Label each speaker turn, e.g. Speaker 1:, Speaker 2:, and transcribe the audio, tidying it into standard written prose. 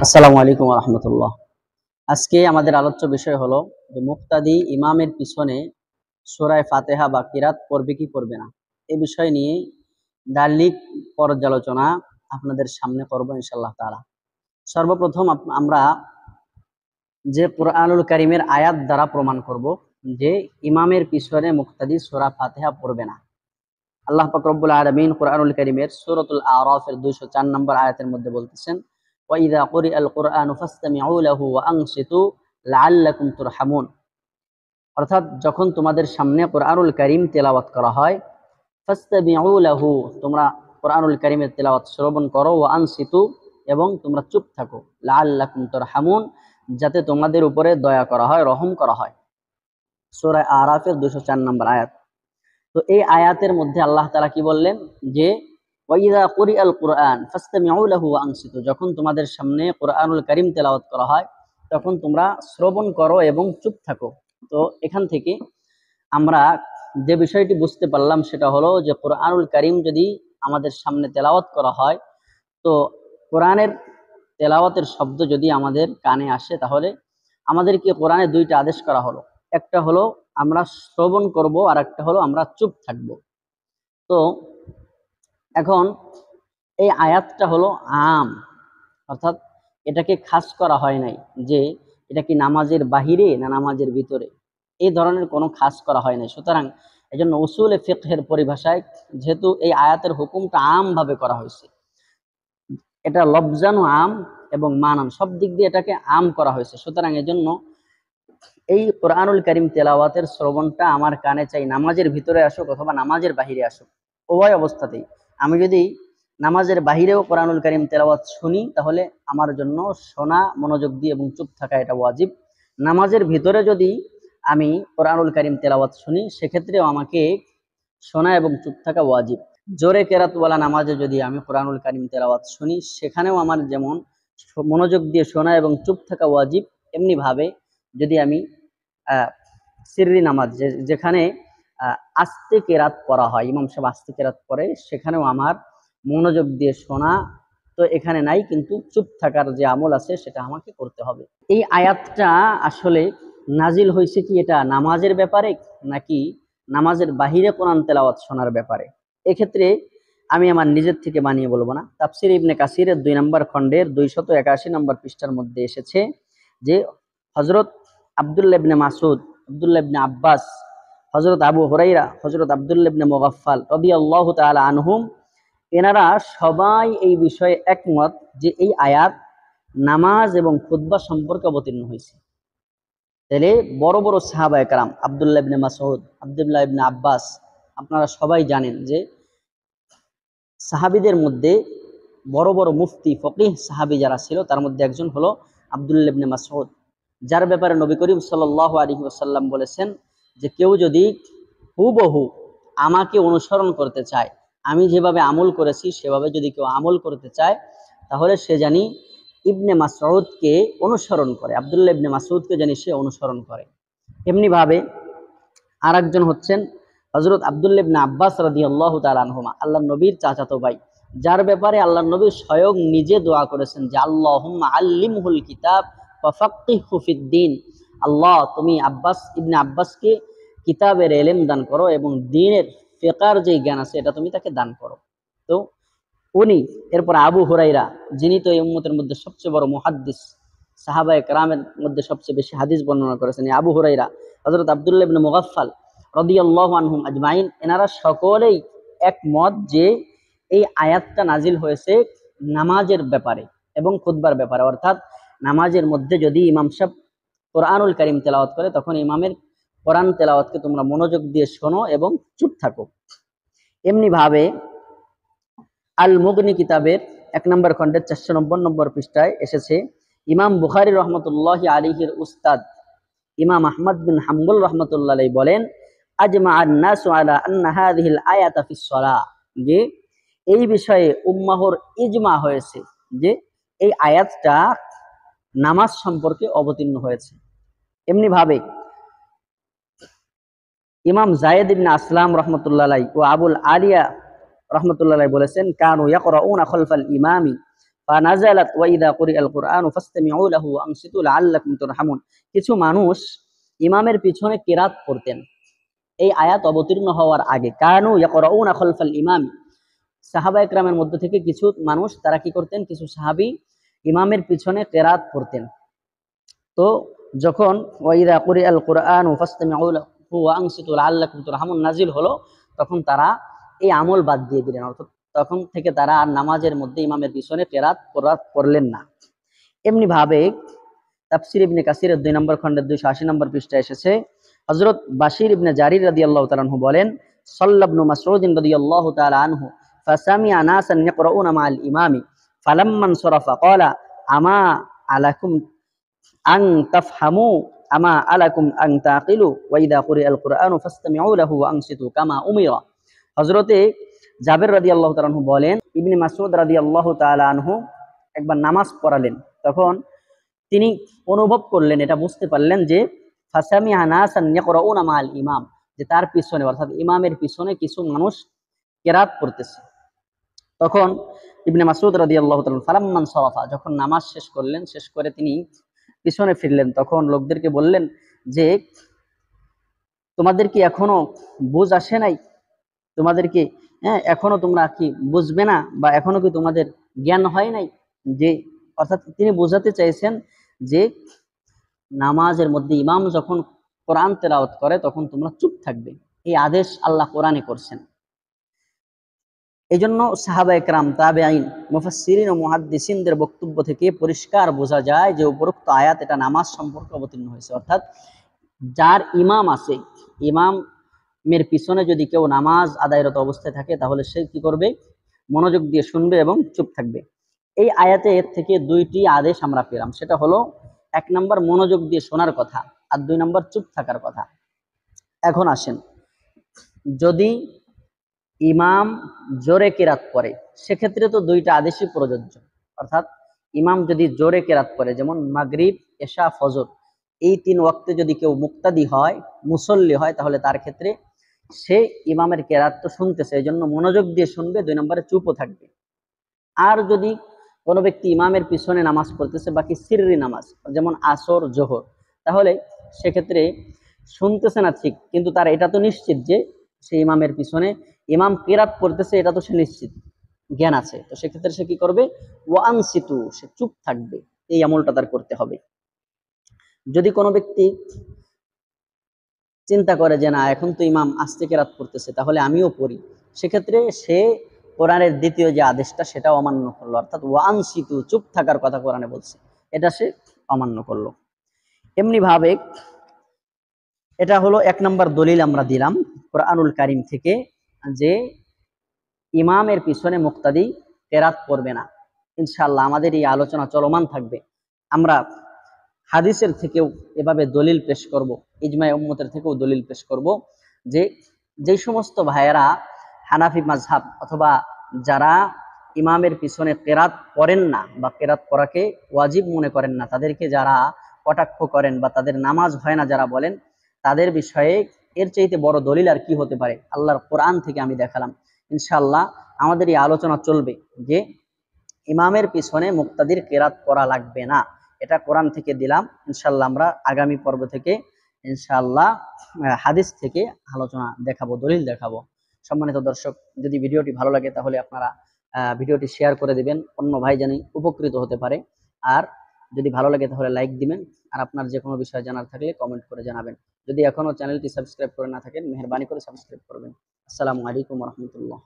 Speaker 1: আসসালামু আলাইকুম ওয়া রাহমাতুল্লাহ। আজকে আমাদের আলোচ্য বিষয় হলো যে মুক্তাদি ইমামের পিছনে সূরা ফাতিহা বা কিরাত পড়বে কি পড়বে না। এই বিষয় নিয়ে দালিক পর্যালোচনা আপনাদের সামনে করব ইনশাআল্লাহ তাআলা। সর্বপ্রথম আমরা যে কুরআনুল কারীমের আয়াত দ্বারা প্রমাণ করব যে ইমামের পিছনে মুক্তাদি সূরা ফাতিহা পড়বে না। আল্লাহ পাক রব্বুল আলামিন কুরআনুল কারীমের সূরাতুল আরাফের 204 নম্বর আয়াতের মধ্যে বলতেছেন, ওয়া ইযা কুরিআল কুরআনু ফাসতামিউ লাহু ওয়া আনসিতু লাআল্লাকুম তুরহামুন। অর্থাৎ যখন তোমাদের সামনে কুরআনুল কারীম তেলাওয়াত করা হয়, ফাসতামিউ লাহু, তোমরা কুরআনুল কারীমের তেলাওয়াত শ্রবণ করো, ওয়া আনসিতু, এবং তোমরা চুপ থাকো, লাআল্লাকুম তুরহামুন, যাতে তোমাদের উপরে দয়া করা হয়, রহম করা হয়। সূরা আরাফের 204 নম্বর আয়াত। তো এই আয়াতের মধ্যে আল্লাহ তাআলা কি বললেন যে ওয়াইযা কুরিআল কুরআন ফাসতামিউ লাহু ওয়া আনসিতু, যখন তোমাদের সামনে কুরআনুল কারীম তেলাওয়াত করা হয় তখন তোমরা শ্রবণ করো এবং চুপ থাকো। তো এখান থেকে আমরা যে বিষয়টি বুঝতে পারলাম সেটা হলো যে কুরআনুল কারীম যদি আমাদের সামনে তেলাওয়াত করা হয়, তো কোরআনের তেলাওয়াতের শব্দ যদি আমাদের কানে আসে তাহলে আমাদেরকে কোরআনে দুইটা আদেশ করা হলো। একটা হলো আমরা শ্রবণ করব, আর একটা হলো আমরা চুপ থাকব। তো এখন এই আয়াতটা হলো আম, অর্থাৎ এটাকে খাস করা হয় নাই যে এটা কি নামাজের বাহিরে না নামাজের ভিতরে, এই ধরনের কোনো খাস করা হয় নাই। সুতরাং এজন্য উসুলে ফিকহের পরিভাষায় যেহেতু এই আয়াতের হুকুমটা আম ভাবে করা হয়েছে, এটা লফজান আম এবং মানান সব দিক দিয়ে এটাকে আম করা হয়েছে, সুতরাং এজন্য এই কোরআনুল কারীম তেলাওয়াতের শ্রবণটা আমার কানে চাই নামাজের ভিতরে আসুক অথবা নামাজের বাহিরে আসুক, উভয় অবস্থাতেই। আমি যদি নামাজের বাহিরেও কোরআনুল কারীম তেলাওয়াত শুনি তাহলে আমার জন্য শোনা, মনোযোগ দিয়ে এবং চুপ থাকা এটা ওয়াজিব। নামাজের ভিতরে যদি আমি কোরআনুল কারীম তেলাওয়াত শুনি সেক্ষেত্রেও আমাকে শোনা এবং চুপ থাকা ওয়াজিব। জোরে কেরাতওয়ালা নামাজে যদি আমি কোরআনুল কারীম তেলাওয়াত শুনি সেখানেও আমার যেমন মনোযোগ দিয়ে শোনা এবং চুপ থাকা ওয়াজিব, এমনি ভাবে যদি আমি সিররি নামাজ যেখানে আস্তে কেরাত পড়া হয়, ইমাম সাহেব আস্তে কেরাত পড়ে, সেখানেও আমার মনোযোগ দিয়ে শোনা তো এখানে নাই, কিন্তু চুপ থাকার যে আমল আছে সেটা আমাকে করতে হবে। এই আয়াতটা আসলে নাজিল হয়েছে কি এটা নামাজের ব্যাপারে নাকি নামাজের বাহিরে কোরআন তেলাওয়াত শোনার ব্যাপারে? এক্ষেত্রে আমি আমার নিজের থেকে বানিয়ে বলবো না। তাফসির ইবনে কাসিরের 2 নম্বর খণ্ডের 281 নম্বর পৃষ্ঠার মধ্যে এসেছে যে হযরত আব্দুল্লাহ ইবনে মাসউদ, আব্দুল্লাহ ইবনে আব্বাস, হযরত আবু হুরায়রা, হযরত আব্দুল্লাহ ইবনে মুগাফফাল রাদিয়াল্লাহু তাআলা আনহুম, এনারা সবাই এই বিষয়ে একমত যে এই আয়াত নামাজ এবং খুতবা সম্পর্কে অবতীর্ণ হয়েছে। তাহলে বড় বড় সাহাবায়ে কেরাম আব্দুল্লাহ ইবনে মাসউদ, আব্দুল্লাহ ইবনে আব্বাস, আপনারা সবাই জানেন যে সাহাবীদের মধ্যে বড় বড় মুফতি ফকিহ সাহাবী যারা ছিল তার মধ্যে একজন হলো আব্দুল্লাহ ইবনে মাসউদ, যার ব্যাপারে নবী করিম সাল্লাল্লাহু আলাইহি ওয়াসাল্লাম বলেছেন যে কেউ যদি হুবহু আমাকে অনুসরণ করতে চায়, আমি যেভাবে আমল করেছি সেভাবে যদি কেউ আমল করতে চায় তাহলে সে জানি ইবনে মাসউদকে অনুসরণ করে, আব্দুল্লাহ ইবনে মাসউদকে জানি সে অনুসরণ করে। এমনি ভাবে আরেকজন হচ্ছেন হযরত আব্দুল্লাহ ইবনে আব্বাস রাদিয়াল্লাহু তাআলা আনহুমা, আল্লাহর নবীর চাচাতো ভাই, যার ব্যাপারে আল্লাহর নবী স্বয়ং নিজে দোয়া করেছেন যে আল্লাহুম্মা আল্লিমহুল কিতাব ওয়া ফাক্কিহহু ফিদ্দিন, আল্লাহ তুমি আব্বাস ইবনে আব্বাসকে কিতাবের ইলম দান করো এবং দ্বীনের ফিকহের যে জ্ঞান আছে এটা তুমি তাকে দান করো। তো উনি, এরপর আবু হুরায়রা, যিনি তো এই উম্মতের মধ্যে সবচেয়ে বড় মুহাদ্দিস, সাহাবায়ে কেরামের মধ্যে সবচেয়ে বেশি হাদিস বর্ণনা করেছেন এই আবু হুরায়রা, হযরত আব্দুল্লাহ ইবনে মুগাফফাল রাদিয়াল্লাহু আনহুম আজমাইন, এনারা সকলেই একমত যে এই আয়াতটা নাজিল হয়েছে নামাজের ব্যাপারে এবং খুতবার ব্যাপারে। অর্থাৎ নামাজের মধ্যে যদি ইমাম সাহেব কোরআনুল কারীম তেলাওয়াত করে তখন ইমামের কোরআন তেলাওয়াতকে তোমরা মনোযোগ দিয়ে শোনো এবং চুপ থাকো। এমনি ভাবে আল মুগনি কিতাবের 1 নম্বর খণ্ডের 490 নম্বর পৃষ্ঠায় এসেছে, ইমাম বুখারী রহমতুল্লাহি আলাইহির উস্তাদ ইমাম আহমদ বিন হাম্বল রহমতুল্লাহ আলাইহি বলেন, আজমাআন নাসু আলা আন্না হাযিহিল আয়াতা ফিস সালাহ, যে এই বিষয়ে উম্মাহর ইজমা হয়েছে যে এই আয়াতটা নামাজ সম্পর্কে অবতীর্ণ হয়েছে। এমনি ভাবে ইমাম জায়েদ ইবনে আসলাম রহমতুল্লাহ আলাইহি ও আবুল আলিয়া রহমতুল্লাহ আলাইহি বলেছেন, কানু ইয়াকরাউনা খালফাল ইমামি ফানাজালাত ওয়া ইযা কুরিআল কুরআনু ফাসতামিউ লাহু ওয়া আনসিতু লাআল্লাকুম তুরহামুন। কিছু মানুষ ইমামের পিছনে কিরাত পড়তেন এই আয়াত অবতীর্ণ হওয়ার আগে। কানু ইয়াকরাউনা খালফাল ইমাম, সাহাবায়ে কেরামের মধ্য থেকে কিছু মানুষ তারা কি করতেন, কিছু সাহাবী ইমামের পিছনে কিরাত পড়তেন। তো যখন ওয়াইদা কুরিআল কুরআনু ফাসতামিউ লাহু ওয়া আনসিতু লাআল্লাকুম তুরহামুন নাজিল হলো, তখন তারা এই আমল বাদ দিয়ে দিলেন, অর্থাৎ তখন থেকে তারা আর নামাজের মধ্যে ইমামের পিছনে কিরাত পড়লেন না। এমনি ভাবে তাফসীর ইবনে কাসিরের 2 নম্বর খণ্ডের 280 নম্বর পৃষ্ঠায় এসেছে, হযরত বাশির ইবনে জারির রাদিয়াল্লাহু তাআলা আনহু বলেন, সাল্লা ইবনু মাসউদ রাদিয়াল্লাহু তাআলা আনহু ফাসামি'a নাসান ইয়াকরাউনা মা'আল ইমামি ফালাম্মান সারাফা ক্বালা আমা আলাকুম আন তাফহামু আমা আলাকুম আন তাকিলু ওয়া ইযা কুরিআল কুরআনু ফাসতামিউ লাহু ওয়া আনসিতু কামা উমিরা। হযরতে জাবের রাদিয়াল্লাহু তাআলা আনহু বলেন, ইবনে মাসউদ রাদিয়াল্লাহু তাআলা আনহু একবার নামাজ পড়ালেন, তখন তিনি অনুভব করলেন, এটা বুঝতে পারলেন যে ফাসামি'a নাসান ইয়াকরাউনা মা'আল ইমাম, যে তার পিছনে অর্থাৎ ইমামের পিছনে কিছু মানুষ কিরাত পড়তেছে। তখন ইবনে মাসউদ রাদিয়াল্লাহু তাআলা ফালাম্মান সারাফা, যখন নামাজ শেষ করলেন, শেষ করে তিনি পিছনে ফিরলেন, তখন লোকদেরকে বললেন যে তোমাদের কি এখনো বুঝ আসে নাই, তোমাদের কি এখনো তোমরা কি বুঝবে না, বা এখনো কি তোমাদের জ্ঞান হয় নাই, যে অর্থাৎ তিনি বোঝাতে চাইছেন যে নামাজের মধ্যে ইমাম যখন কোরআন তেলাওয়াত করে তখন তোমরা চুপ থাকবে, এই আদেশ আল্লাহ কোরআনে করছেন। এই জন্য সাহাবায়ে কেরাম, তাবেঈন, মুফাসসিরিন ও মুহাদ্দিসিনদের বক্তব্য থেকে পরিষ্কার বোঝা যায় যে উপরোক্ত আয়াত এটা নামাজ সম্পর্কে অবতীর্ণ হয়েছে, অর্থাৎ যার ইমাম আছে, ইমামের পিছনে যদি কেউ নামাজ আদায়রত অবস্থায় থাকে তাহলে সে কি করবে, মনোযোগ দিয়ে শুনবে এবং চুপ থাকবে। এই আয়াতে এর থেকে 2টি আদেশ আমরা পেলাম, সেটা হলো 1 নম্বর মনোযোগ দিয়ে শোনার কথা, আর 2 নম্বর চুপ থাকার কথা। এখন আসেন, যদি ইমাম জোরে কেরাত পড়ে সেক্ষেত্রে তো 2টা আদেশই প্রযোজ্য, অর্থাৎ ইমাম যদি জোরে কেরাত পড়ে, যেমন মাগরিব, এশা, ফজর, এই 3 ওয়াক্তে যদি কেউ মুক্তাদি হয়, মুসল্লি হয়, তাহলে তার ক্ষেত্রে সে ইমামের কেরাত তো শুনতেছে, এই জন্য মনোযোগ দিয়ে শুনবে, 2 নম্বরে চুপও থাকবে। আর যদি কোনো ব্যক্তি ইমামের পিছনে নামাজ পড়তেছে, বাকি সিররি নামাজ যেমন আসর, জোহর, তাহলে সেক্ষেত্রে শুনতেছে না ঠিক, কিন্তু তার এটা তো নিশ্চিত যে সে ইমামের পিছনে ইমাম কিরাত পড়তেছে, এটা তো সে নিশ্চিত, জ্ঞান আছে, তো সেক্ষেত্রে সে কি করবে, ওয়া আনসিতু, সে চুপ থাকবে, এই আমলটা তার করতে হবে। যদি কোনো ব্যক্তি চিন্তা করে যে না এখন তো ইমাম আস্তে কেরাত পড়তেছে তাহলে আমিও পড়ি, সেক্ষেত্রে সে কোরআনের দ্বিতীয় যে আদেশটা সেটাও অমান্য করলো, অর্থাৎ ওয়া আনসিতু, চুপ থাকার কথা কোরআনে বলছে, এটা সে অমান্য করলো। এমনি ভাবে এটা হলো 1 নম্বর দলিল আমরা দিলাম কোরআনুল কারীম থেকে, যে ইমামের পিছনে মুক্তাদি কেরাত পড়বে না। ইনশাআল্লাহ আমাদের এই আলোচনা চলমান থাকবে, আমরা হাদিসের থেকেও এভাবে দলিল পেশ করব, ইজমায়ে উম্মতের থেকেও দলিল পেশ করব, যে যেই সমস্ত ভাইয়েরা হানাফি মাযহাব অথবা যারা ইমামের পিছনে কেরাত পড়েন না বা কেরাত পড়াকে ওয়াজিব মনে করেন না, তাদেরকে যারা কটাক্ষ করেন বা তাদের নামাজ হয় না যারা বলেন, তাদের বিষয়ে এর চাইতে বড় দলিল আর কি হতে পারে, আল্লাহর কোরআন থেকে আমি দেখালাম। ইনশাআল্লাহ আমাদের এই আলোচনা চলবে যে ইমামের পিছনে মুক্তাদির কেরাত পড়া লাগবে না, এটা কোরআন থেকে দিলাম। ইনশাআল্লাহ আমরা আগামী পর্ব থেকে ইনশাআল্লাহ হাদিস থেকে আলোচনা দেখাবো, দলিল দেখাবো। সম্মানিত দর্শক, যদি ভিডিওটি ভালো লাগে তাহলে আপনারা ভিডিওটি শেয়ার করে দিবেন, অন্য ভাই জানি উপকৃত হতে পারে। আর যদি ভালো লাগে তাহলে লাইক দিবেন, আর আপনার যে কোনো বিষয় জানার থাকলে কমেন্ট করে জানাবেন। যদি এখনো চ্যানেলটি সাবস্ক্রাইব করে না থাকেন, মেহেরবানি করে সাবস্ক্রাইব করবেন। আসসালামু আলাইকুম ওয়া রাহমাতুল্লাহ।